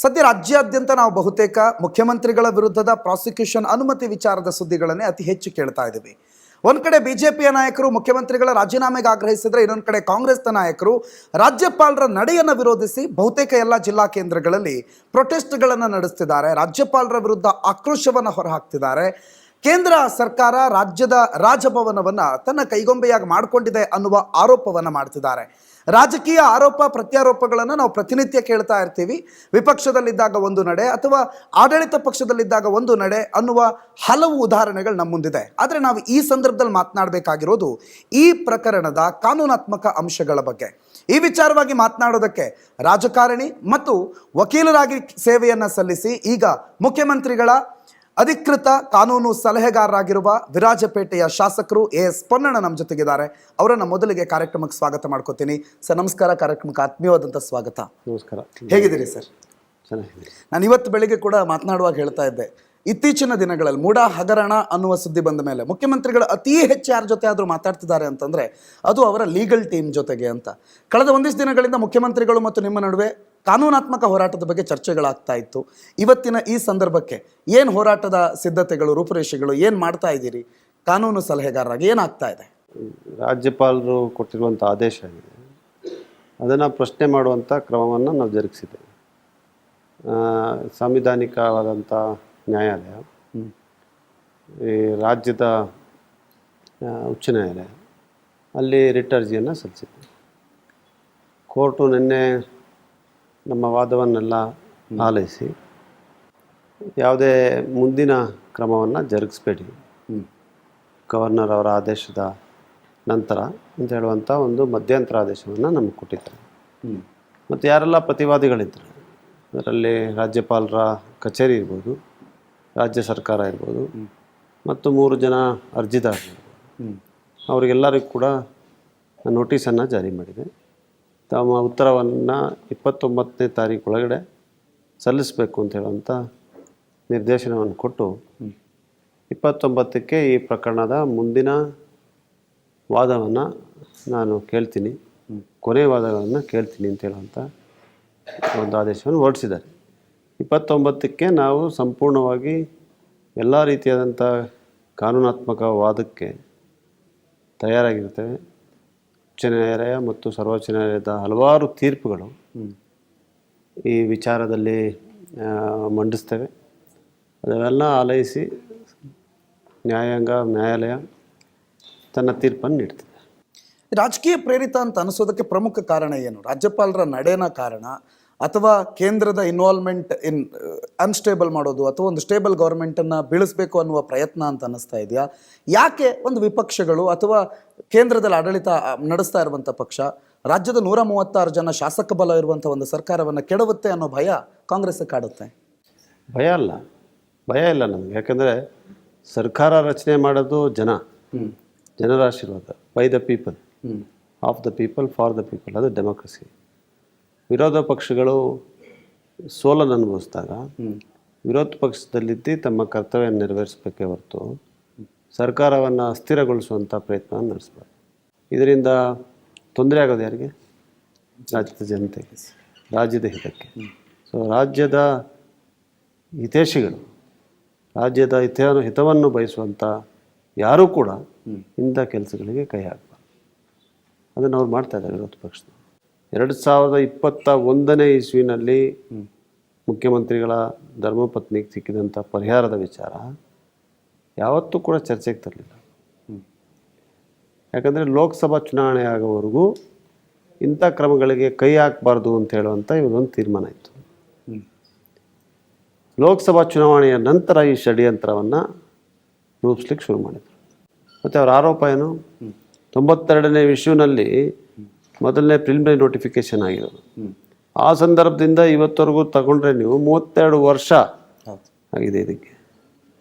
ಸದ್ಯ ರಾಜ್ಯಾದ್ಯಂತ ನಾವು ಬಹುತೇಕ ಮುಖ್ಯಮಂತ್ರಿಗಳ ವಿರುದ್ಧದ ಪ್ರಾಸಿಕ್ಯೂಷನ್ ಅನುಮತಿ ವಿಚಾರದ ಸುದ್ದಿಗಳನ್ನೇ ಅತಿ ಹೆಚ್ಚು ಕೇಳ್ತಾ ಇದ್ದೀವಿ. ಒಂದು ಕಡೆ ಬಿಜೆಪಿಯ ನಾಯಕರು ಮುಖ್ಯಮಂತ್ರಿಗಳ ರಾಜೀನಾಮೆಗೆ ಆಗ್ರಹಿಸಿದ್ರೆ, ಇನ್ನೊಂದು ಕಡೆ ಕಾಂಗ್ರೆಸ್ನ ನಾಯಕರು ರಾಜ್ಯಪಾಲರ ನಡೆಯನ್ನು ವಿರೋಧಿಸಿ ಬಹುತೇಕ ಎಲ್ಲ ಜಿಲ್ಲಾ ಕೇಂದ್ರಗಳಲ್ಲಿ ಪ್ರೊಟೆಸ್ಟ್ಗಳನ್ನು ನಡೆಸ್ತಿದ್ದಾರೆ. ರಾಜ್ಯಪಾಲರ ವಿರುದ್ಧ ಆಕ್ರೋಶವನ್ನು ಹೊರಹಾಕ್ತಿದ್ದಾರೆ. ಕೇಂದ್ರ ಸರ್ಕಾರ ರಾಜ್ಯದ ರಾಜಭವನವನ್ನು ತನ್ನ ಕೈಗೊಂಬೆಯಾಗಿ ಮಾಡಿಕೊಂಡಿದೆ ಅನ್ನುವ ಆರೋಪವನ್ನು ಮಾಡ್ತಿದ್ದಾರೆ. ರಾಜಕೀಯ ಆರೋಪ ಪ್ರತ್ಯಾರೋಪಗಳನ್ನು ನಾವು ಪ್ರತಿನಿತ್ಯ ಕೇಳ್ತಾ ಇರ್ತೀವಿ. ವಿಪಕ್ಷದಲ್ಲಿದ್ದಾಗ ಒಂದು ನಡೆ ಅಥವಾ ಆಡಳಿತ ಪಕ್ಷದಲ್ಲಿದ್ದಾಗ ಒಂದು ನಡೆ ಅನ್ನುವ ಹಲವು ಉದಾಹರಣೆಗಳು ನಮ್ಮ ಮುಂದಿದೆ. ಆದರೆ ನಾವು ಈ ಸಂದರ್ಭದಲ್ಲಿ ಮಾತನಾಡಬೇಕಾಗಿರೋದು ಈ ಪ್ರಕರಣದ ಕಾನೂನಾತ್ಮಕ ಅಂಶಗಳ ಬಗ್ಗೆ. ಈ ವಿಚಾರವಾಗಿ ಮಾತನಾಡೋದಕ್ಕೆ ರಾಜಕಾರಣಿ ಮತ್ತು ವಕೀಲರಾಗಿ ಸೇವೆಯನ್ನು ಸಲ್ಲಿಸಿ ಈಗ ಮುಖ್ಯಮಂತ್ರಿಗಳ ಅಧಿಕೃತ ಕಾನೂನು ಸಲಹೆಗಾರರಾಗಿರುವ ವಿರಾಜಪೇಟೆಯ ಶಾಸಕರು ಎಸ್ ಪೊನ್ನಣ್ಣ ನಮ್ಮ ಜೊತೆಗಿದ್ದಾರೆ. ಅವರನ್ನು ಮೊದಲಿಗೆ ಕಾರ್ಯಕ್ರಮಕ್ಕೆ ಸ್ವಾಗತ ಮಾಡ್ಕೋತೀನಿ. ಸರ್ ನಮಸ್ಕಾರ, ಕಾರ್ಯಕ್ರಮಕ್ಕೆ ಆತ್ಮೀಯವಾದಂಥ ಸ್ವಾಗತ. ನಮಸ್ಕಾರ. ಹೇಗಿದ್ದೀರಿ ಸರ್? ಚೆನ್ನಾಗಿದೆ. ನಾನು ಇವತ್ತು ಬೆಳಿಗ್ಗೆ ಕೂಡ ಮಾತನಾಡುವಾಗ ಹೇಳ್ತಾ ಇದ್ದೆ, ಇತ್ತೀಚಿನ ದಿನಗಳಲ್ಲಿ ಮೂಡ ಹಗರಣ ಅನ್ನುವ ಸುದ್ದಿ ಬಂದ ಮೇಲೆ ಮುಖ್ಯಮಂತ್ರಿಗಳು ಅತಿ ಹೆಚ್ಚು ಯಾರ ಜೊತೆ ಆದರೂ ಮಾತಾಡ್ತಿದ್ದಾರೆ ಅಂತಂದರೆ ಅದು ಅವರ ಲೀಗಲ್ ಟೀಮ್ ಜೊತೆಗೆ ಅಂತ. ಕಳೆದ ಒಂದಿಷ್ಟು ದಿನಗಳಿಂದ ಮುಖ್ಯಮಂತ್ರಿಗಳು ಮತ್ತು ನಿಮ್ಮ ನಡುವೆ ಕಾನೂನಾತ್ಮಕ ಹೋರಾಟದ ಬಗ್ಗೆ ಚರ್ಚೆಗಳಾಗ್ತಾ ಇತ್ತು. ಇವತ್ತಿನ ಈ ಸಂದರ್ಭಕ್ಕೆ ಏನು ಹೋರಾಟದ ಸಿದ್ಧತೆಗಳು, ರೂಪುರೇಷೆಗಳು ಏನು ಮಾಡ್ತಾ ಇದ್ದೀರಿ? ಕಾನೂನು ಸಲಹೆಗಾರರಾಗಿ ಏನಾಗ್ತಾ ಇದೆ? ರಾಜ್ಯಪಾಲರು ಕೊಟ್ಟಿರುವಂಥ ಆದೇಶ ಆಗಿದೆ, ಅದನ್ನು ಪ್ರಶ್ನೆ ಮಾಡುವಂಥ ಕ್ರಮವನ್ನು ನಾವು ಜರುಗಿಸಿದ್ದೇವೆ. ಸಾಂವಿಧಾನಿಕವಾದಂಥ ನ್ಯಾಯಾಲಯ, ಈ ರಾಜ್ಯದ ಉಚ್ಚ ನ್ಯಾಯಾಲಯ ಅಲ್ಲಿ ರಿಟ್ ಅರ್ಜಿಯನ್ನು ಸಲ್ಲಿಸಿದೆ. ಕೋರ್ಟು ನಿನ್ನೆ ನಮ್ಮ ವಾದವನ್ನೆಲ್ಲ ಆಲೈಸಿ ಯಾವುದೇ ಮುಂದಿನ ಕ್ರಮವನ್ನು ಜರುಗಿಸ್ಬೇಡಿ, ಗವರ್ನರ್ ಅವರ ಆದೇಶದ ನಂತರ ಅಂತ ಹೇಳುವಂಥ ಒಂದು ಮಧ್ಯಂತರ ಆದೇಶವನ್ನು ನಮಗೆ ಕೊಟ್ಟಿದ್ದಾರೆ. ಮತ್ತು ಯಾರೆಲ್ಲ ಪ್ರತಿವಾದಿಗಳಿದ್ದರು ಅದರಲ್ಲಿ ರಾಜ್ಯಪಾಲರ ಕಚೇರಿ ಇರ್ಬೋದು, ರಾಜ್ಯ ಸರ್ಕಾರ ಇರ್ಬೋದು, ಮತ್ತು 3 ಜನ ಅರ್ಜಿದಾರರು ಇರ್ಬೋದು, ಅವರಿಗೆಲ್ಲರಿಗೂ ಕೂಡ ನೋಟಿಸನ್ನು ಜಾರಿ ಮಾಡಿದೆ. ತಮ್ಮ ಉತ್ತರವನ್ನು 29ನೇ ತಾರೀಕು ಒಳಗಡೆ ಸಲ್ಲಿಸಬೇಕು ಅಂತ ಹೇಳುವಂಥ ನಿರ್ದೇಶನವನ್ನು ಕೊಟ್ಟು 29ಕ್ಕೆ ಈ ಪ್ರಕರಣದ ಮುಂದಿನ ವಾದವನ್ನು ನಾನು ಕೇಳ್ತೀನಿ, ಕೊನೆಯ ವಾದಗಳನ್ನು ಕೇಳ್ತೀನಿ ಅಂತ ಹೇಳುವಂಥ ಒಂದು ಆದೇಶವನ್ನು ಹೊರಡಿಸಿದ್ದಾರೆ. 29ಕ್ಕೆ ನಾವು ಸಂಪೂರ್ಣವಾಗಿ ಎಲ್ಲ ರೀತಿಯಾದಂಥ ಕಾನೂನಾತ್ಮಕ ವಾದಕ್ಕೆ ತಯಾರಾಗಿರ್ತೇವೆ. ಉಚ್ಚ ನ್ಯಾಯಾಲಯ ಮತ್ತು ಸರ್ವೋಚ್ಚ ನ್ಯಾಯಾಲಯದ ಹಲವಾರು ತೀರ್ಪುಗಳು ಈ ವಿಚಾರದಲ್ಲಿ ಮಂಡಿಸ್ತೇವೆ. ಅದನ್ನೆಲ್ಲ ಆಲೈಸಿ ನ್ಯಾಯಾಲಯ ತನ್ನ ತೀರ್ಪನ್ನು ನೀಡ್ತದೆ. ರಾಜಕೀಯ ಪ್ರೇರಿತ ಅಂತ ಅನಿಸೋದಕ್ಕೆ ಪ್ರಮುಖ ಕಾರಣ ಏನು? ರಾಜ್ಯಪಾಲರ ನಡೆನ ಕಾರಣ ಅಥವಾ ಕೇಂದ್ರದ ಇನ್ವಾಲ್ವ್ಮೆಂಟ್ ಇನ್ ಅನ್ಸ್ಟೇಬಲ್ ಮಾಡೋದು ಅಥವಾ ಒಂದು ಸ್ಟೇಬಲ್ ಗೌರ್ಮೆಂಟನ್ನು ಬೀಳಿಸಬೇಕು ಅನ್ನುವ ಪ್ರಯತ್ನ ಅಂತ ಅನ್ನಿಸ್ತಾ ಇದೆಯಾ? ಯಾಕೆ ಒಂದು ವಿಪಕ್ಷಗಳು ಅಥವಾ ಕೇಂದ್ರದಲ್ಲಿ ಆಡಳಿತ ನಡೆಸ್ತಾ ಇರುವಂಥ ಪಕ್ಷ ರಾಜ್ಯದ 136 ಜನ ಶಾಸಕ ಬಲ ಇರುವಂಥ ಒಂದು ಸರ್ಕಾರವನ್ನು ಕೆಡವುತ್ತೆ ಅನ್ನೋ ಭಯ ಕಾಂಗ್ರೆಸ್ ಕಾಡುತ್ತೆ? ಭಯ ಇಲ್ಲ ನಮಗೆ. ಯಾಕಂದರೆ ಸರ್ಕಾರ ರಚನೆ ಮಾಡೋದು ಜನರ ಆಶೀರ್ವಾದ, by the people, of the people, for the people. ಅದು ಡೆಮೋಕ್ರಸಿ. ವಿರೋಧ ಪಕ್ಷಗಳು ಸೋಲನ್ನು ಅನುಭವಿಸಿದಾಗ ವಿರೋಧ ಪಕ್ಷದಲ್ಲಿದ್ದು ತಮ್ಮ ಕರ್ತವ್ಯ ನೆರವೇರಿಸಬೇಕೇ ಹೊರತು ಸರ್ಕಾರವನ್ನು ಅಸ್ಥಿರಗೊಳಿಸುವಂಥ ಪ್ರಯತ್ನವನ್ನು ನಡೆಸಬಾರ್ದು. ಇದರಿಂದ ತೊಂದರೆ ಆಗೋದು ಯಾರಿಗೆ? ರಾಜ್ಯದ ಜನತೆಗೆ, ರಾಜ್ಯದ ಹಿತಕ್ಕೆ. ಸೊ ರಾಜ್ಯದ ಹಿತೈಷಿಗಳು, ರಾಜ್ಯದ ಹಿತವನ್ನು ಬಯಸುವಂಥ ಯಾರೂ ಕೂಡ ಇಂಥ ಕೆಲಸಗಳಿಗೆ ಕೈ ಹಾಕಬಾರ್ದು. ಅದನ್ನು ಅವ್ರು ಮಾಡ್ತಾ ಇದ್ದಾರೆ ವಿರೋಧ ಪಕ್ಷದ. 2021ನೇ ಇಸ್ವಿನಲ್ಲಿ ಮುಖ್ಯಮಂತ್ರಿಗಳ ಧರ್ಮಪತ್ನಿಗೆ ಸಿಕ್ಕಿದಂಥ ಪರಿಹಾರದ ವಿಚಾರ ಯಾವತ್ತೂ ಕೂಡ ಚರ್ಚೆಗೆ ತರಲಿಲ್ಲ. ಯಾಕಂದರೆ ಲೋಕಸಭಾ ಚುನಾವಣೆ ಆಗೋವರೆಗೂ ಇಂಥ ಕ್ರಮಗಳಿಗೆ ಕೈ ಹಾಕಬಾರ್ದು ಅಂತ ಹೇಳುವಂಥ ಇವರೊಂದು ತೀರ್ಮಾನ ಇತ್ತು. ಲೋಕಸಭಾ ಚುನಾವಣೆಯ ನಂತರ ಈ ಷಡ್ಯಂತ್ರವನ್ನು ರೂಪಿಸ್ಲಿಕ್ಕೆ ಶುರು ಮಾಡಿದರು. ಮತ್ತು ಅವರ ಆರೋಪ ಏನು? 92ನೇ ಇಶ್ಯೂನಲ್ಲಿ ಮೊದಲನೇ ಪ್ರಿಲಿಮಿನರಿ ನೋಟಿಫಿಕೇಶನ್ ಆಗಿರೋದು. ಆ ಸಂದರ್ಭದಿಂದ ಇವತ್ತವರೆಗೂ ತಗೊಂಡ್ರೆ ನೀವು 32 ವರ್ಷ ಆಗಿದೆ ಇದಕ್ಕೆ.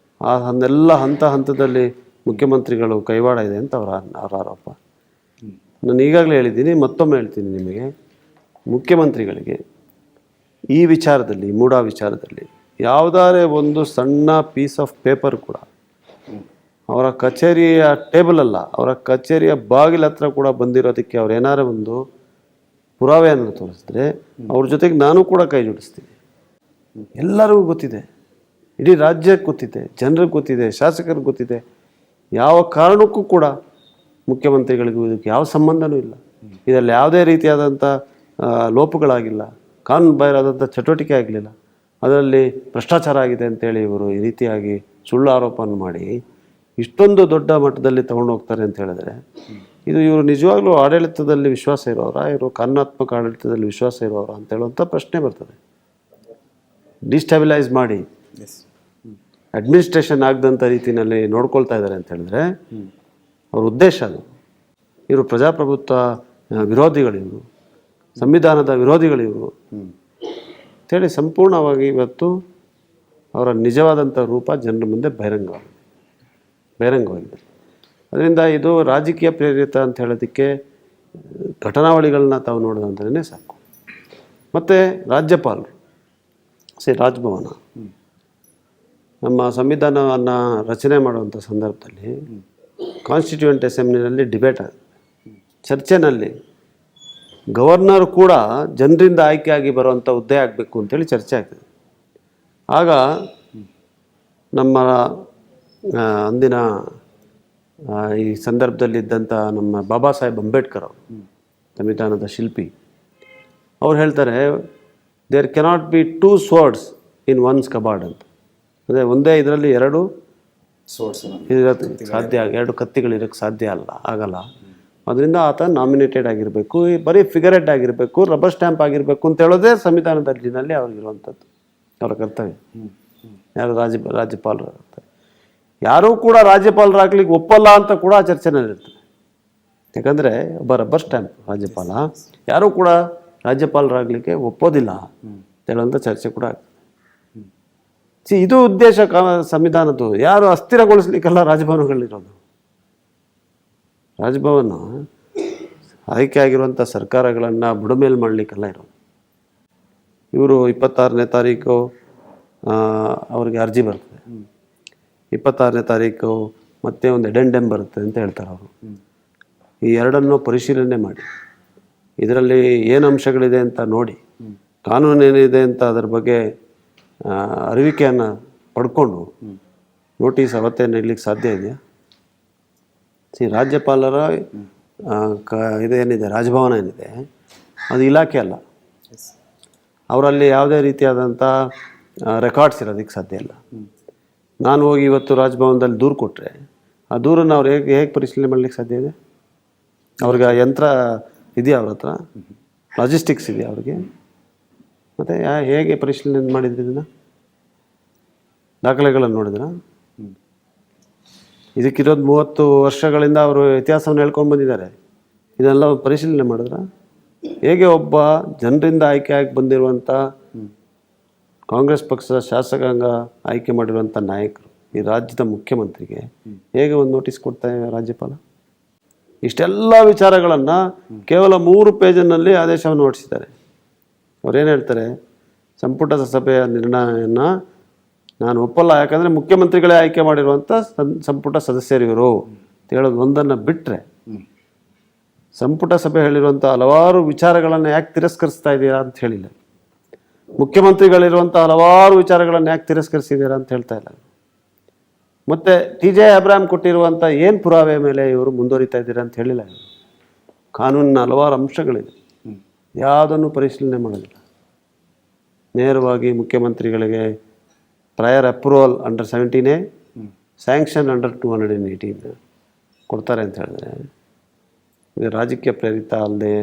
ಎಲ್ಲ ಹಂತದಲ್ಲಿ ಮುಖ್ಯಮಂತ್ರಿಗಳು ಕೈವಾಡ ಇದೆ ಅಂತ ಅವರ ಆರೋಪ. ನಾನು ಈಗಾಗಲೇ ಹೇಳಿದ್ದೀನಿ, ಮತ್ತೊಮ್ಮೆ ಹೇಳ್ತೀನಿ ನಿಮಗೆ, ಮುಖ್ಯಮಂತ್ರಿಗಳಿಗೆ ಈ ವಿಚಾರದಲ್ಲಿ, ಮೂಡ ವಿಚಾರದಲ್ಲಿ ಯಾವುದಾದ್ರೆ ಒಂದು ಸಣ್ಣ ಪೀಸ್ ಆಫ್ ಪೇಪರ್ ಕೂಡ ಅವರ ಕಚೇರಿಯ ಟೇಬಲ್ ಅಲ್ಲ, ಅವರ ಕಚೇರಿಯ ಬಾಗಿಲ ಹತ್ರ ಕೂಡ ಬಂದಿರೋದಕ್ಕೆ ಅವ್ರು ಏನಾರ ಒಂದು ಪುರಾವೆಯನ್ನು ತೋರಿಸಿದ್ರೆ ಅವ್ರ ಜೊತೆಗೆ ನಾನು ಕೂಡ ಕೈ ಜೋಡಿಸ್ತೀನಿ. ಎಲ್ಲರಿಗೂ ಗೊತ್ತಿದೆ, ಇಡೀ ರಾಜ್ಯಕ್ಕೆ ಗೊತ್ತಿದೆ, ಜನರಿಗೆ ಗೊತ್ತಿದೆ, ಶಾಸಕರಿಗೆ ಗೊತ್ತಿದೆ. ಯಾವ ಕಾರಣಕ್ಕೂ ಕೂಡ ಮುಖ್ಯಮಂತ್ರಿಗಳಿಗೂ ಇದಕ್ಕೆ ಯಾವ ಸಂಬಂಧನೂ ಇಲ್ಲ. ಇದರಲ್ಲಿ ಯಾವುದೇ ರೀತಿಯಾದಂಥ ಲೋಪಗಳಾಗಿಲ್ಲ, ಕಾನೂನು ಬಾಹಿರವಾದಂಥ ಚಟುವಟಿಕೆ ಆಗಲಿಲ್ಲ, ಅದರಲ್ಲಿ ಭ್ರಷ್ಟಾಚಾರ ಆಗಿದೆ ಅಂತೇಳಿ ಇವರು ಈ ರೀತಿಯಾಗಿ ಸುಳ್ಳು ಆರೋಪವನ್ನು ಮಾಡಿ ಇಷ್ಟೊಂದು ದೊಡ್ಡ ಮಟ್ಟದಲ್ಲಿ ತಗೊಂಡು ಹೋಗ್ತಾರೆ ಅಂತ ಹೇಳಿದ್ರೆ, ಇದು ಇವರು ನಿಜವಾಗ್ಲೂ ಆಡಳಿತದಲ್ಲಿ ವಿಶ್ವಾಸ ಇರೋರ, ಇವರು ಕಾನೂನಾತ್ಮಕ ಆಡಳಿತದಲ್ಲಿ ವಿಶ್ವಾಸ ಇರೋರ ಅಂತ ಹೇಳುವಂಥ ಪ್ರಶ್ನೆ ಬರ್ತದೆ. ಡಿಸ್ಟೆಬಿಲೈಸ್ ಮಾಡಿ ಅಡ್ಮಿನಿಸ್ಟ್ರೇಷನ್ ಆಗದಂಥ ರೀತಿಯಲ್ಲಿ ನೋಡ್ಕೊಳ್ತಾ ಇದ್ದಾರೆ ಅಂತ ಹೇಳಿದ್ರೆ ಅವ್ರ ಉದ್ದೇಶ ಅದು. ಇವರು ಪ್ರಜಾಪ್ರಭುತ್ವ ವಿರೋಧಿಗಳಿವರು, ಸಂವಿಧಾನದ ವಿರೋಧಿಗಳಿವರು ಅಂತೇಳಿ ಸಂಪೂರ್ಣವಾಗಿ ಇವತ್ತು ಅವರ ನಿಜವಾದಂಥ ರೂಪ ಜನರ ಮುಂದೆ ಬಹಿರಂಗವಾಗಿದೆ. ಅದರಿಂದ ಇದು ರಾಜಕೀಯ ಪ್ರೇರಿತ ಅಂತ ಹೇಳೋದಕ್ಕೆ ಘಟನಾವಳಿಗಳನ್ನ ತಾವು ನೋಡೋದಂತಲೇ ಸಾಕು. ಮತ್ತು ರಾಜ್ಯಪಾಲರು ರಾಜಭವನ ನಮ್ಮ ಸಂವಿಧಾನವನ್ನು ರಚನೆ ಮಾಡುವಂಥ ಸಂದರ್ಭದಲ್ಲಿ ಕಾನ್ಸ್ಟಿಟ್ಯೂಯೆಂಟ್ ಅಸೆಂಬ್ಲಿನಲ್ಲಿ ಡಿಬೇಟ್ ಆಗುತ್ತೆ, ಚರ್ಚೆನಲ್ಲಿ ಗವರ್ನರ್ ಕೂಡ ಜನರಿಂದ ಆಯ್ಕೆಯಾಗಿ ಬರುವಂಥ ಹುದ್ದೆ ಆಗಬೇಕು ಅಂತೇಳಿ ಚರ್ಚೆ ಆಗ್ತದೆ. ಆಗ ನಮ್ಮ ಅಂದಿನ ಈ ಸಂದರ್ಭದಲ್ಲಿದ್ದಂಥ ನಮ್ಮ ಬಾಬಾ ಸಾಹೇಬ್ ಅಂಬೇಡ್ಕರ್ ಅವರು, ಸಂವಿಧಾನದ ಶಿಲ್ಪಿ, ಅವ್ರು ಹೇಳ್ತಾರೆ there cannot be 2 swords in one's scabbard ಅಂತ. ಅದೇ ಒಂದೇ ಇದರಲ್ಲಿ 2 ಸಾಧ್ಯ, 2 ಕತ್ತಿಗಳಿರೋಕ್ಕೆ ಸಾಧ್ಯ ಆಗಲ್ಲ. ಅದರಿಂದ ಆತ ನಾಮಿನೇಟೆಡ್ ಆಗಿರಬೇಕು, ಬರೀ ಫಿಗರೆಡ್ ಆಗಿರಬೇಕು, ರಬ್ಬರ್ ಸ್ಟ್ಯಾಂಪ್ ಆಗಿರಬೇಕು ಅಂತ ಹೇಳೋದೇ ಸಂವಿಧಾನದಲ್ಲಿ ಅವ್ರಿಗಿರುವಂಥದ್ದು, ಅವರ ಕರ್ತವ್ಯ. ಯಾರು ರಾಜ್ಯಪಾಲರು ಇರ್ತಾರೆ, ಯಾರೂ ಕೂಡ ರಾಜ್ಯಪಾಲರಾಗ್ಲಿಕ್ಕೆ ಒಪ್ಪಲ್ಲ ಅಂತ ಕೂಡ ಚರ್ಚೆನಲ್ಲಿರ್ತದೆ. ಯಾಕಂದರೆ ಒಬ್ಬ ರಬ್ಬರ್ ಸ್ಟ್ಯಾಂಪ್ ರಾಜ್ಯಪಾಲ, ಯಾರೂ ಕೂಡ ರಾಜ್ಯಪಾಲರಾಗಲಿಕ್ಕೆ ಒಪ್ಪೋದಿಲ್ಲ ಹೇಳುವಂಥ ಚರ್ಚೆ ಕೂಡ ಆಗ್ತದೆ. ಇದು ಉದ್ದೇಶ ಸಂವಿಧಾನದ್ದು. ಯಾರು ಅಸ್ಥಿರಗೊಳಿಸ್ಲಿಕ್ಕೆಲ್ಲ ರಾಜಭವನಗಳಿರೋದು. ರಾಜಭವನ ಆಯ್ಕೆ ಆಗಿರುವಂಥ ಸರ್ಕಾರಗಳನ್ನು ಬುಡಮೇಲು ಮಾಡಲಿಕ್ಕೆಲ್ಲ ಇರೋದು. ಇವರು 26ನೇ ತಾರೀಕು ಅವ್ರಿಗೆ ಅರ್ಜಿ ಬರ್ತದೆ, 26ನೇ ತಾರೀಕು ಮತ್ತೆ ಒಂದು ಎಡೆಂಡೆಮ್ ಬರುತ್ತೆ ಅಂತ ಹೇಳ್ತಾರೆ ಅವರು. ಈ ಎರಡನ್ನು ಪರಿಶೀಲನೆ ಮಾಡಿ ಇದರಲ್ಲಿ ಏನು ಅಂಶಗಳಿದೆ ಅಂತ ನೋಡಿ, ಕಾನೂನು ಏನಿದೆ ಅಂತ ಅದರ ಬಗ್ಗೆ ಅರಿವಿಕೆಯನ್ನು ಪಡ್ಕೊಂಡು ನೋಟಿಸ್ ಅವತ್ತೇ ನೀಡಲಿಕ್ಕೆ ಸಾಧ್ಯ ಇದೆಯಾ? ರಾಜ್ಯಪಾಲರ ಇದೇನಿದೆ, ರಾಜಭವನ ಏನಿದೆ, ಅದು ಇಲಾಖೆ ಅಲ್ಲ. ಅವರಲ್ಲಿ ಯಾವುದೇ ರೀತಿಯಾದಂಥ ರೆಕಾರ್ಡ್ಸ್ ಇರೋದಕ್ಕೆ ಸಾಧ್ಯ ಇಲ್ಲ. ನಾನು ಹೋಗಿ ಇವತ್ತು ರಾಜಭವನದಲ್ಲಿ ದೂರು ಕೊಟ್ಟರೆ ಆ ದೂರನ್ನು ಅವ್ರು ಹೇಗೆ ಪರಿಶೀಲನೆ ಮಾಡಲಿಕ್ಕೆ ಸಾಧ್ಯ ಇದೆ? ಅವ್ರಿಗೆ ಯಂತ್ರ ಇದೆಯಾ ಅವ್ರ ಹತ್ರ? ಲಾಜಿಸ್ಟಿಕ್ಸ್ ಇದೆಯಾ ಅವ್ರಿಗೆ? ಮತ್ತು ಹೇಗೆ ಪರಿಶೀಲನೆ ಮಾಡಿದ್ರಿ ಇದನ್ನು? ದಾಖಲೆಗಳನ್ನು ನೋಡಿದ್ರ? ಇದಕ್ಕಿರೋದು 30 ವರ್ಷಗಳಿಂದ ಅವರು ಇತಿಹಾಸವನ್ನು ಹೇಳ್ಕೊಂಡು ಬಂದಿದ್ದಾರೆ. ಇದೆಲ್ಲ ಪರಿಶೀಲನೆ ಮಾಡಿದ್ರ? ಹೇಗೆ ಒಬ್ಬ ಜನರಿಂದ ಆಯ್ಕೆಯಾಗಿ ಬಂದಿರುವಂಥ ಕಾಂಗ್ರೆಸ್ ಪಕ್ಷದ ಶಾಸಕಾಂಗ ಆಯ್ಕೆ ಮಾಡಿರುವಂಥ ನಾಯಕರು, ಈ ರಾಜ್ಯದ ಮುಖ್ಯಮಂತ್ರಿಗೆ ಹೇಗೆ ಒಂದು ನೋಟಿಸ್ ಕೊಡ್ತಾರೆ ರಾಜ್ಯಪಾಲ? ಇಷ್ಟೆಲ್ಲ ವಿಚಾರಗಳನ್ನು ಕೇವಲ 3 ಪೇಜಿನಲ್ಲಿ ಆದೇಶವನ್ನು ಹೊರಡಿಸಿದ್ದಾರೆ. ಅವ್ರೇನು ಹೇಳ್ತಾರೆ, ಸಂಪುಟ ಸಭೆಯ ನಿರ್ಣಯವನ್ನು ನಾನು ಒಪ್ಪಲ್ಲ, ಯಾಕಂದರೆ ಮುಖ್ಯಮಂತ್ರಿಗಳೇ ಆಯ್ಕೆ ಮಾಡಿರುವಂಥ ಸಂಪುಟ ಸದಸ್ಯರಿವರು ಅಂತ ಹೇಳೋದು ಒಂದನ್ನು ಬಿಟ್ಟರೆ, ಸಂಪುಟ ಸಭೆ ಹೇಳಿರುವಂಥ ಹಲವಾರು ವಿಚಾರಗಳನ್ನು ಯಾಕೆ ತಿರಸ್ಕರಿಸ್ತಾ ಇದ್ದೀರಾ ಅಂತ ಹೇಳಿಲ್ಲ. ಮುಖ್ಯಮಂತ್ರಿಗಳಿರುವಂಥ ಹಲವಾರು ವಿಚಾರಗಳನ್ನು ಯಾಕೆ ತಿರಸ್ಕರಿಸಿದ್ದೀರಾ ಅಂತ ಹೇಳ್ತಾ ಇಲ್ಲ. ಮತ್ತು TJ ಅಬ್ರಾಹಂ ಕೊಟ್ಟಿರುವಂಥ ಏನು ಪುರಾವೆ ಮೇಲೆ ಇವರು ಮುಂದುವರಿತಾ ಇದ್ದೀರಾ ಅಂತ ಹೇಳಿಲ್ಲ. ಕಾನೂನಿನ ಹಲವಾರು ಅಂಶಗಳಿದೆ, ಯಾವುದನ್ನು ಪರಿಶೀಲನೆ ಮಾಡೋದಿಲ್ಲ. ನೇರವಾಗಿ ಮುಖ್ಯಮಂತ್ರಿಗಳಿಗೆ prior approval under 17A, sanction under 218 ಕೊಡ್ತಾರೆ ಅಂತ ಹೇಳಿದ್ರೆ ಇದು ರಾಜಕೀಯ ಪ್ರೇರಿತ ಅಲ್ಲದೆ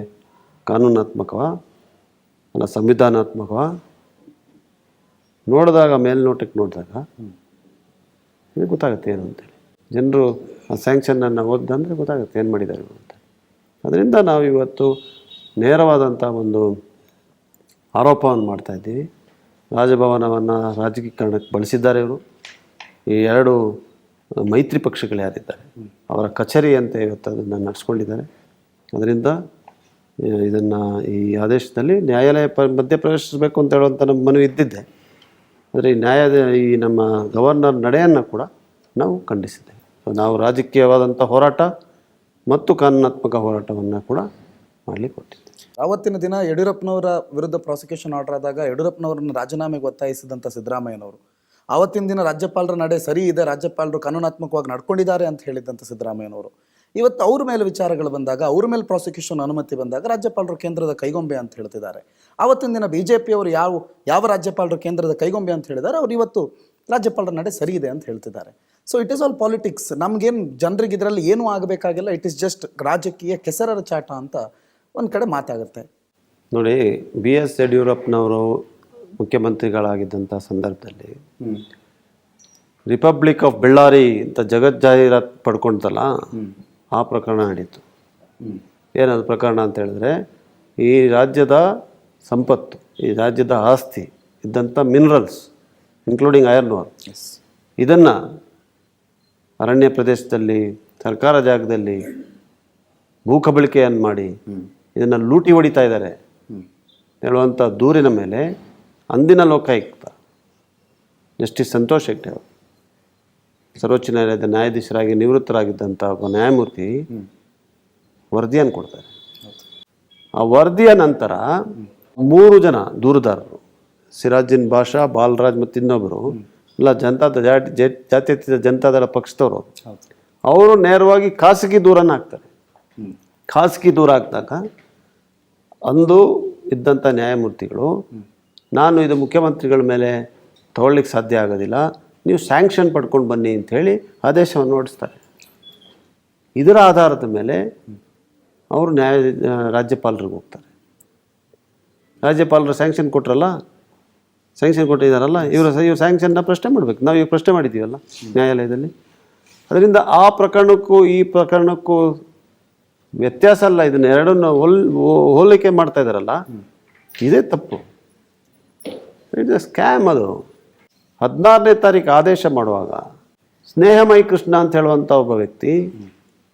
ಕಾನೂನಾತ್ಮಕವಾ ಅಲ್ಲ ಸಂವಿಧಾನಾತ್ಮಕವಾ? ನೋಡಿದಾಗ ಮೇಲ್ನೋಟಕ್ಕೆ ನೋಡಿದಾಗ ಇದು ಗೊತ್ತಾಗುತ್ತೆ ಏನು ಅಂತೇಳಿ. ಜನರು ಆ ಸ್ಯಾಂಕ್ಷನನ್ನು ಓದಿದಂದರೆ ಗೊತ್ತಾಗುತ್ತೆ ಏನು ಮಾಡಿದ್ದಾರೆ ಅಂತ. ಅದರಿಂದ ನಾವು ಇವತ್ತು ನೇರವಾದಂಥ ಒಂದು ಆರೋಪವನ್ನು ಮಾಡ್ತಾಯಿದ್ದೀವಿ. ರಾಜಭವನವನ್ನು ರಾಜಕೀಕರಣಕ್ಕೆ ಬಳಸಿದ್ದಾರೆ ಇವರು. ಈ 2 ಮೈತ್ರಿ ಪಕ್ಷಗಳು ಯಾರಿದ್ದಾರೆ ಅವರ ಕಚೇರಿ ಅಂತ ಇವತ್ತು ಅದನ್ನು ನಡೆಸ್ಕೊಂಡಿದ್ದಾರೆ. ಅದರಿಂದ ಇದನ್ನು ಈ ಆದೇಶದಲ್ಲಿ ನ್ಯಾಯಾಲಯ ಮಧ್ಯಪ್ರವೇಶಿಸಬೇಕು ಅಂತ ಹೇಳುವಂಥ ನಮ್ಮ ಮನವಿ ಇದ್ದಿದ್ದೆ. ಆದರೆ ಈ ನಮ್ಮ ಗವರ್ನರ್ ನಡೆಯನ್ನು ಕೂಡ ನಾವು ಖಂಡಿಸಿದ್ದೇವೆ. ನಾವು ರಾಜಕೀಯವಾದಂಥ ಹೋರಾಟ ಮತ್ತು ಕಾನೂನಾತ್ಮಕ ಹೋರಾಟವನ್ನು ಕೂಡ ಮಾಡಲಿಕ್ಕೆ ಕೊಟ್ಟಿದ್ದೇವೆ. ಆವತ್ತಿನ ದಿನ ಯಡಿಯೂರಪ್ಪನವರ ವಿರುದ್ಧ ಪ್ರಾಸಿಕ್ಯೂಷನ್ ಆರ್ಡರ್ ಆದಾಗ ಯಡಿಯೂರಪ್ಪನವರನ್ನು ರಾಜೀನಾಮೆಗೆ ಒತ್ತಾಯಿಸಿದಂಥ ಸಿದ್ದರಾಮಯ್ಯನವರು ಆವತ್ತಿನ ದಿನ ರಾಜ್ಯಪಾಲರ ನಡೆ ಸರಿ ಇದೆ, ರಾಜ್ಯಪಾಲರು ಕಾನೂನಾತ್ಮಕವಾಗಿ ನಡ್ಕೊಂಡಿದ್ದಾರೆ ಅಂತ ಹೇಳಿದಂಥ ಸಿದ್ದರಾಮಯ್ಯನವರು ಇವತ್ತು ಅವ್ರ ಮೇಲೆ ವಿಚಾರಗಳು ಬಂದಾಗ, ಅವ್ರ ಮೇಲೆ ಪ್ರಾಸಿಕ್ಯೂಷನ್ ಅನುಮತಿ ಬಂದಾಗ ರಾಜ್ಯಪಾಲರು ಕೇಂದ್ರದ ಕೈಗೊಂಬೆ ಅಂತ ಹೇಳ್ತಿದ್ದಾರೆ. ಆವತ್ತಿನ ದಿನ BJP ಅವರು ಯಾವ ರಾಜ್ಯಪಾಲರು ಕೇಂದ್ರದ ಕೈಗೊಂಬೆ ಅಂತ ಹೇಳಿದ್ದಾರೆ, ಅವ್ರು ಇವತ್ತು ರಾಜ್ಯಪಾಲರ ನಡೆ ಸರಿ ಇದೆ ಅಂತ ಹೇಳ್ತಿದ್ದಾರೆ. So it is all politics. ನಮ್ಗೇನು ಜನರಿಗೆ ಇದರಲ್ಲಿ ಏನೂ ಆಗಬೇಕಾಗಿಲ್ಲ. ಇಟ್ ಈಸ್ ಜಸ್ಟ್ ರಾಜಕೀಯ ಕೆಸರರ ಚಾಟ ಅಂತ ಒಂದು ಕಡೆ ಮಾತಾಗುತ್ತೆ. ನೋಡಿ, BS ಯಡಿಯೂರಪ್ಪನವರು ಮುಖ್ಯಮಂತ್ರಿಗಳಾಗಿದ್ದಂಥ ಸಂದರ್ಭದಲ್ಲಿ ರಿಪಬ್ಲಿಕ್ ಆಫ್ ಬೆಳ್ಳಾರಿ ಅಂತ ಜಗಜ್ಜಾಹೀರಾತು ಪಡ್ಕೊಂತಲ್ಲ, ಆ ಪ್ರಕರಣ ನಡೀತು. ಏನದು ಪ್ರಕರಣ ಅಂತ ಹೇಳಿದ್ರೆ, ಈ ರಾಜ್ಯದ ಸಂಪತ್ತು, ಈ ರಾಜ್ಯದ ಆಸ್ತಿ ಇದ್ದಂಥ ಮಿನರಲ್ಸ್ ಇನ್ಕ್ಲೂಡಿಂಗ್ ಐರನ್ ಓರ್, ಇದನ್ನು ಅರಣ್ಯ ಪ್ರದೇಶದಲ್ಲಿ ಸರ್ಕಾರ ಜಾಗದಲ್ಲಿ ಭೂಕಬಳಿಕೆಯನ್ನು ಮಾಡಿ ಇದನ್ನು ಲೂಟಿ ಹೊಡಿತಾ ಇದ್ದಾರೆ ಹೇಳುವಂಥ ದೂರಿನ ಮೇಲೆ ಅಂದಿನ ಲೋಕಾಯುಕ್ತ ಜಸ್ಟಿಸ್ ಸಂತೋಷ್ ಹೆಗ್ಡೆ ಅವರು, ಸರ್ವೋಚ್ಚ ನ್ಯಾಯಾಲಯದ ನ್ಯಾಯಾಧೀಶರಾಗಿ ನಿವೃತ್ತರಾಗಿದ್ದಂಥ ಒಬ್ಬ ನ್ಯಾಯಮೂರ್ತಿ ವರದಿಯನ್ನು ಕೊಡ್ತಾರೆ. ಆ ವರದಿಯ ನಂತರ 3 ಜನ ದೂರುದಾರರು, ಸಿರಾಜುದ್ದೀನ್ ಬಾಷಾ, ಬಾಲರಾಜ್ ಮತ್ತು ಇನ್ನೊಬ್ಬರು ಎಲ್ಲ ಜಾತ್ಯತೀತ ಜನತಾದಳ ಪಕ್ಷದವರು, ಅವರು ನೇರವಾಗಿ ಖಾಸಗಿ ದೂರನ್ನು ಹಾಕ್ತಾರೆ. ಖಾಸಗಿ ದೂರ ಹಾಕಿದಾಗ ಅಂದು ಇದ್ದಂಥ ನ್ಯಾಯಮೂರ್ತಿಗಳು, ನಾನು ಇದು ಮುಖ್ಯಮಂತ್ರಿಗಳ ಮೇಲೆ ತಗೊಳ್ಳಿಕ್ಕೆ ಸಾಧ್ಯ ಆಗೋದಿಲ್ಲ, ನೀವು ಸ್ಯಾಂಕ್ಷನ್ ಪಡ್ಕೊಂಡು ಬನ್ನಿ ಅಂಥೇಳಿ ಆದೇಶವನ್ನು ಹೊರಡಿಸ್ತಾರೆ. ಇದರ ಆಧಾರದ ಮೇಲೆ ಅವರು ರಾಜ್ಯಪಾಲರಿಗೆ ಹೋಗ್ತಾರೆ. ರಾಜ್ಯಪಾಲರು ಸ್ಯಾಂಕ್ಷನ್ ಕೊಟ್ಟರಲ್ಲ, ಸ್ಯಾಂಕ್ಷನ್ ಕೊಟ್ಟಿದ್ದಾರಲ್ಲ, ಇವರು ಸ್ಯಾಂಕ್ಷನ್ನ ಪ್ರಶ್ನೆ ಮಾಡಬೇಕು. ನಾವು ಈಗ ಪ್ರಶ್ನೆ ಮಾಡಿದ್ದೀವಲ್ಲ ನ್ಯಾಯಾಲಯದಲ್ಲಿ. ಅದರಿಂದ ಆ ಪ್ರಕರಣಕ್ಕೂ ಈ ಪ್ರಕರಣಕ್ಕೂ ವ್ಯತ್ಯಾಸ ಅಲ್ಲ. ಇದನ್ನ ಎರಡನ್ನು ಹೋಲಿಕೆ ಮಾಡ್ತಾ ಇದ್ದಾರಲ್ಲ, ಇದೇ ತಪ್ಪು. It's A scam. ಅದು 16ನೇ ತಾರೀಕು ಆದೇಶ ಮಾಡುವಾಗ ಸ್ನೇಹಮಯಿ ಕೃಷ್ಣ ಅಂತ ಹೇಳುವಂಥ ಒಬ್ಬ ವ್ಯಕ್ತಿ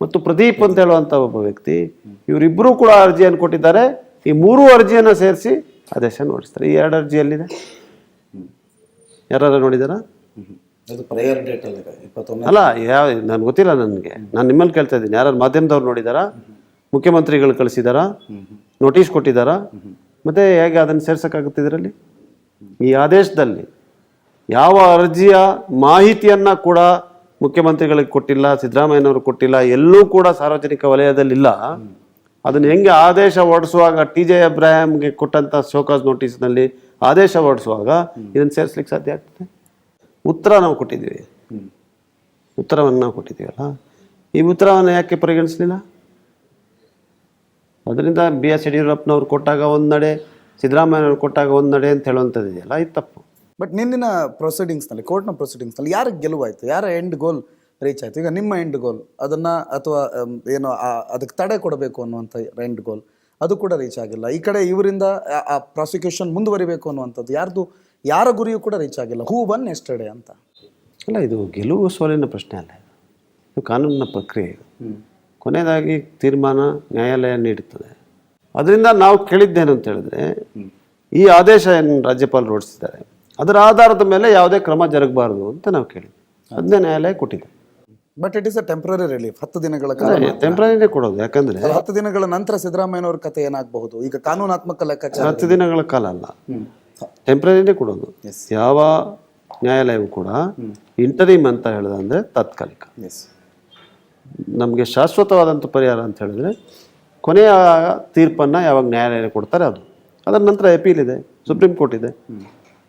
ಮತ್ತು ಪ್ರದೀಪ್ ಅಂತ ಹೇಳುವಂಥ ಒಬ್ಬ ವ್ಯಕ್ತಿ, ಇವರಿಬ್ಬರೂ ಕೂಡ ಅರ್ಜಿಯನ್ನು ಕೊಟ್ಟಿದ್ದಾರೆ. ಈ 3 ಅರ್ಜಿಯನ್ನು ಸೇರಿಸಿ ಆದೇಶ ನೋಡಿಸ್ತಾರೆ. ಈ 2 ಅರ್ಜಿಯಲ್ಲಿದೆ, ಯಾರು ನೋಡಿದಾರ? ಅಲ್ಲ, ನನಗೆ ಗೊತ್ತಿಲ್ಲ. ನಾನು ನಿಮ್ಮಲ್ಲಿ ಕೇಳ್ತಾ ಇದ್ದೀನಿ, ಯಾರು ಮಾಧ್ಯಮದವ್ರು ನೋಡಿದಾರಾ? ಮುಖ್ಯಮಂತ್ರಿಗಳು ಕಳಿಸಿದಾರಾ? ನೋಟಿಸ್ ಕೊಟ್ಟಿದ್ದಾರಾ? ಮತ್ತೆ ಹೇಗೆ ಅದನ್ನು ಸೇರ್ಸೋಕ್ಕಾಗುತ್ತೆ ಇದರಲ್ಲಿ? ಈ ಆದೇಶದಲ್ಲಿ ಯಾವ ಅರ್ಜಿಯ ಮಾಹಿತಿಯನ್ನು ಕೂಡ ಮುಖ್ಯಮಂತ್ರಿಗಳಿಗೆ ಕೊಟ್ಟಿಲ್ಲ, ಸಿದ್ದರಾಮಯ್ಯನವರು ಕೊಟ್ಟಿಲ್ಲ, ಎಲ್ಲೂ ಕೂಡ ಸಾರ್ವಜನಿಕ ವಲಯದಲ್ಲಿಲ್ಲ. ಅದನ್ನು ಹೆಂಗೆ ಆದೇಶ ಹೊರಡಿಸುವಾಗ TJ ಅಬ್ರಾಹಂಗೆ ಕೊಟ್ಟಂಥ ಶೋಕಾಸ್ ನೋಟಿಸ್ನಲ್ಲಿ ಆದೇಶ ಹೊರಡಿಸುವಾಗ ಇದನ್ನು ಸೇರಿಸ್ಲಿಕ್ಕೆ ಸಾಧ್ಯ ಆಗ್ತದೆ? ಉತ್ತರ ನಾವು ಕೊಟ್ಟಿದ್ದೀವಿ, ಉತ್ತರವನ್ನು ನಾವು ಕೊಟ್ಟಿದ್ದೀವಲ್ಲ, ಈ ಉತ್ತರವನ್ನು ಯಾಕೆ ಪರಿಗಣಿಸಲಿಲ್ಲ? ಅದರಿಂದ BS ಯಡಿಯೂರಪ್ಪನವ್ರು ಕೊಟ್ಟಾಗ ಒಂದು ನಡೆ, ಸಿದ್ದರಾಮಯ್ಯನವ್ರು ಕೊಟ್ಟಾಗ ಒಂದು ನಡೆ ಅಂತ ಹೇಳುವಂಥದ್ದು ಇದೆಯಲ್ಲ, ಇದು ತಪ್ಪು. ಬಟ್ ನಿನ್ನಿನ ಪ್ರೊಸೀಡಿಂಗ್ಸ್ನಲ್ಲಿ, ಕೋರ್ಟ್ನ ಪ್ರೊಸೀಡಿಂಗ್ಸ್ನಲ್ಲಿ ಯಾರಿಗೆ ಗೆಲುವಾಯಿತು? ಯಾರ ಎಂಡ್ ಗೋಲ್ ರೀಚ್ ಆಯಿತು? ಈಗ ನಿಮ್ಮ ಎಂಡ್ ಗೋಲ್ ಅದನ್ನು, ಅಥವಾ ಏನೋ ಅದಕ್ಕೆ ತಡೆ ಕೊಡಬೇಕು ಅನ್ನುವಂಥ ಎಂಡ್ ಗೋಲ್, ಅದು ಕೂಡ ರೀಚ್ ಆಗಿಲ್ಲ. ಈ ಕಡೆ ಇವರಿಂದ ಆ ಪ್ರಾಸಿಕ್ಯೂಷನ್ ಮುಂದುವರಿಬೇಕು ಅನ್ನುವಂಥದ್ದು ಯಾರ ಗುರಿಯೂ ಕೂಡ ರೀಚ್ ಆಗಿಲ್ಲ. ಹೂ ಒನ್ ಎಸ್ಟರ್ಡೇ ಅಂತ ಅಲ್ಲ, ಇದು ಗೆಲುವು ಸೋಲಿನ ಪ್ರಶ್ನೆ ಅಲ್ಲ, ಇದು ಕಾನೂನಿನ ಪ್ರಕ್ರಿಯೆ. ಕೊನೆಯದಾಗಿ ತೀರ್ಮಾನ ನ್ಯಾಯಾಲಯ ನೀಡುತ್ತದೆ. ಅದರಿಂದ ನಾವು ಕೇಳಿದ್ದೇನು ಅಂತ ಹೇಳಿದ್ರೆ, ಈ ಆದೇಶ ಏನು ರಾಜ್ಯಪಾಲರು ಹೊರಡಿಸಿದ್ದಾರೆ ಅದರ ಆಧಾರದ ಮೇಲೆ ಯಾವುದೇ ಕ್ರಮ ಜರುಗಬಾರದು ಅಂತ ನಾವು ಕೇಳಿದ್ವಿ. ಅದನ್ನೇ ನ್ಯಾಯಾಲಯ ಕೊಟ್ಟಿದೆ. But it is a temporary relief. 10 ದಿನಗಳ ಕಾಲ ಟೆಂಪ್ರರಿನೇ ಕೊಡೋದು. ಯಾಕಂದ್ರೆ 10 ದಿನಗಳ ನಂತರ ಸಿದ್ದರಾಮಯ್ಯನವ್ರ ಕತೆ ಏನಾಗಬಹುದು? ಈಗ ಕಾನೂನಾತ್ಮಕ ಲೆಕ್ಕಾಚಾರ 10 ದಿನಗಳ ಕಾಲ ಅಲ್ಲ, ಟೆಂಪ್ರರಿನೇ ಕೊಡೋದು. ಯಾವ ನ್ಯಾಯಾಲಯವೂ ಕೂಡ ಇಂಟರಿಮ್ ಅಂತ ಹೇಳಿದ್ರೆ ತಾತ್ಕಾಲಿಕ. ನಮಗೆ ಶಾಶ್ವತವಾದಂಥ ಪರಿಹಾರ ಅಂತ ಹೇಳಿದ್ರೆ ಕೊನೆಯ ತೀರ್ಪನ್ನು ಯಾವಾಗ ನ್ಯಾಯಾಲಯ ಕೊಡ್ತಾರೆ ಅದು. ಅದರ ನಂತರ ಅಪೀಲ್ ಇದೆ, ಸುಪ್ರೀಂ ಕೋರ್ಟ್ ಇದೆ.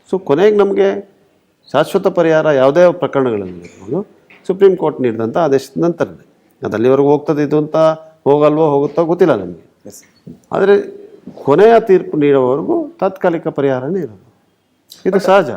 ಸೊ ಕೊನೆಗೆ ನಮಗೆ ಶಾಶ್ವತ ಪರಿಹಾರ ಯಾವುದೇ ಪ್ರಕರಣಗಳಲ್ಲಿ ಸುಪ್ರೀಂ ಕೋರ್ಟ್ ನೀಡಿದಂಥ ಆದೇಶದ ನಂತರ ಇದೆ. ಅದು ಅಲ್ಲಿವರೆಗೂ ಹೋಗ್ತದೆ ಇದು ಅಂತ, ಹೋಗಲ್ವೋ ಹೋಗುತ್ತೋ ಗೊತ್ತಿಲ್ಲ ನಮಗೆ. ಆದರೆ ಕೊನೆಯ ತೀರ್ಪು ನೀಡುವವರೆಗೂ ತಾತ್ಕಾಲಿಕ ಪರಿಹಾರನೇ ಇರೋದು. ಇದು ಸಹಜ.